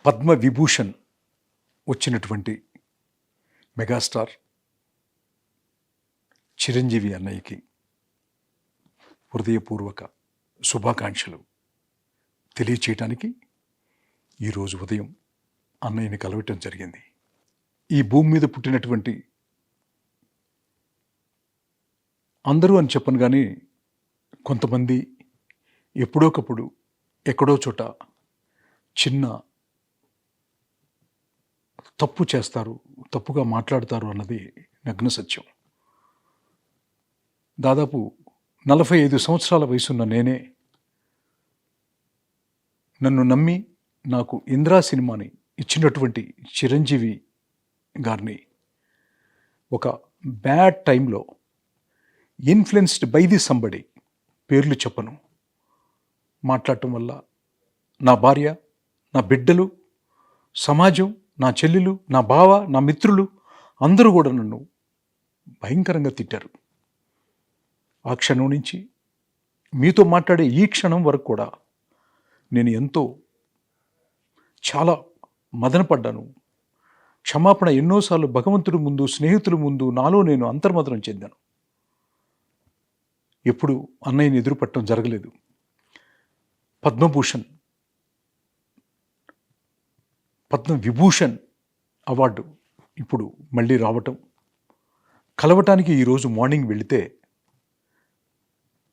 పద్మ విభూషణ్ వచ్చినటువంటి మెగాస్టార్ చిరంజీవి అన్నయ్యకి హృదయపూర్వక శుభాకాంక్షలు తెలియచేయటానికి ఈరోజు ఉదయం అన్నయ్యని కలవటం జరిగింది. ఈ భూమి మీద పుట్టినటువంటి అందరూ అని చెప్పను కానీ కొంతమంది ఎప్పుడోకప్పుడు ఎక్కడో చోట చిన్న తప్పు చేస్తారు, తప్పుగా మాట్లాడతారు అన్నది నగ్న సత్యం. దాదాపు 45 సంవత్సరాల వయసున్న నేనే నన్ను నమ్మి నాకు ఇంద్రా సినిమాని ఇచ్చినటువంటి చిరంజీవి గారిని ఒక బ్యాడ్ టైంలో ఇన్ఫ్లుయెన్స్డ్ బై ది సంబడి, పేర్లు చెప్పను, మాట్లాడటం వల్ల నా భార్య, నా బిడ్డలు, సమాజం, నా చెల్లెలు, నా బావ, నా మిత్రులు అందరూ కూడా నన్ను భయంకరంగా తిట్టారు. ఆ క్షణం నుంచి మీతో మాట్లాడే ఈ క్షణం వరకు కూడా నేను ఎంతో చాలా మదనపడ్డాను. క్షమాపణ ఎన్నోసార్లు భగవంతుడి ముందు, స్నేహితుల ముందు నాలో నేను అంతర్మదనం చెందాను. ఎప్పుడు అన్నయ్యని ఎదురుపట్టడం జరగలేదు. పద్మ విభూషణ్ అవార్డు ఇప్పుడు మళ్ళీ రావటం, కలవటానికి ఈరోజు మార్నింగ్ వెళితే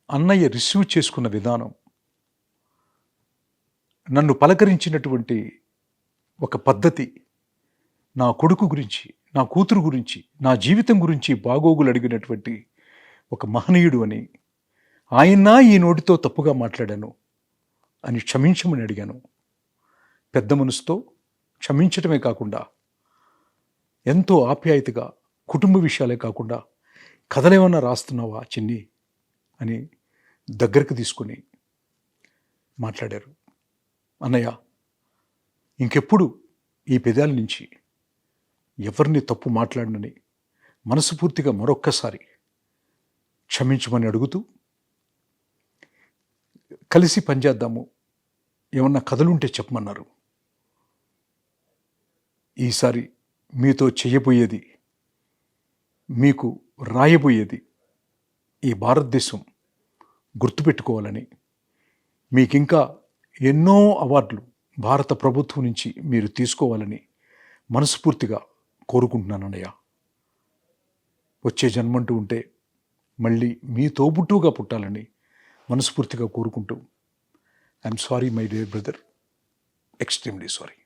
అన్నయ్య రిసీవ్ చేసుకున్న విధానం, నన్ను పలకరించినటువంటి ఒక పద్ధతి, నా కొడుకు గురించి, నా కూతురు గురించి, నా జీవితం గురించి బాగోగులు అడిగినటువంటి ఒక మహనీయుడు అని, ఆయన ఈ నోటితో తప్పుగా మాట్లాడాను అని క్షమించమని అడిగాను. పెద్ద మనసుతో క్షమించటమే కాకుండా ఎంతో ఆప్యాయతగా, కుటుంబ విషయాలే కాకుండా కథలేమన్నా రాస్తున్నావా చిన్ని అని దగ్గరకు తీసుకొని మాట్లాడారు. అన్నయ్య, ఇంకెప్పుడు ఈ పెదాల నుంచి ఎవరిని తప్పు మాట్లాడనని మనస్ఫూర్తిగా మరొక్కసారి క్షమించమని అడుగుతూ, కలిసి పనిచేద్దాము, ఏమన్నా కథలుంటే చెప్పమన్నారు. ఈసారి మీతో చేయబోయేది, మీకు రాయబోయేది ఈ భారతదేశం గుర్తుపెట్టుకోవాలని, మీకింకా ఎన్నో అవార్డులు భారత ప్రభుత్వం నుంచి మీరు తీసుకోవాలని మనస్ఫూర్తిగా కోరుకుంటున్నాను అన్నయ్య. వచ్చే జన్మంటూ ఉంటే మళ్ళీ మీ తోబుట్టుగా పుట్టాలని మనస్ఫూర్తిగా కోరుకుంటూ, I'm sorry my dear brother, extremely sorry.